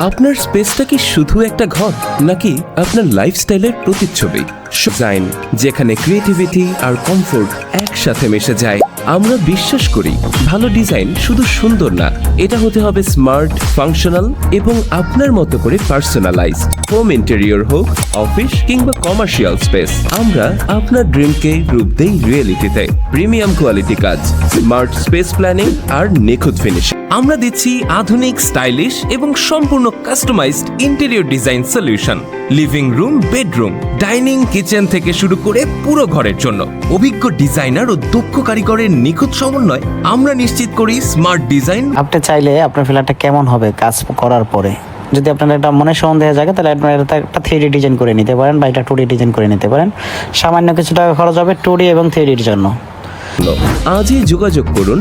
আপনার স্পেসটা কি শুধু একটা ঘর, নাকি আপনার লাইফস্টাইলের প্রতিচ্ছবি? ডিজাইন যেখানে ক্রিয়েটিভিটি আর কমফোর্ট একসাথে মিশে যায়। আমরা বিশ্বাস করি ভালো ডিজাইন শুধু সুন্দর না, এটা হতে হবে স্মার্ট, ফাংশনাল এবং আপনার মতো করে পার্সোনালাইজড। হোম ইন্টেরিয়র হোক, অফিস কিংবা কমার্শিয়াল স্পেস, আমরা আপনার ড্রিমকে রূপ দেই রিয়েলিটিতে। প্রিমিয়াম কোয়ালিটি কাজ, স্মার্ট স্পেস প্ল্যানিং আর নিখুঁত ফিনিশ। আমরা দিচ্ছি আধুনিক, স্টাইলিশ এবং সম্পূর্ণ customised interior design solution. Living room, bedroom, dining, kitchen থেকে শুরু করে পুরো ঘরের জন্য অভিজ্ঞ ডিজাইনার ও দক্ষ কারিগরের নিখুঁত সমন্বয় আমরা নিশ্চিত করি স্মার্ট ডিজাইন। আপনি চাইলে আপনার ফ্ল্যাটটা কেমন হবে কাজ করার পরে, যদি আপনার একটা মনে সন্দেহ জাগে, তাহলে আপনার একটা 3D ডিজাইন করে নিতে পারেন বা এটা 2D ডিজাইন করে নিতে পারেন। সামান্য কিছু টাকা খরচ হবে 2D এবং 3D এর জন্য। আজই যোগাযোগ করুন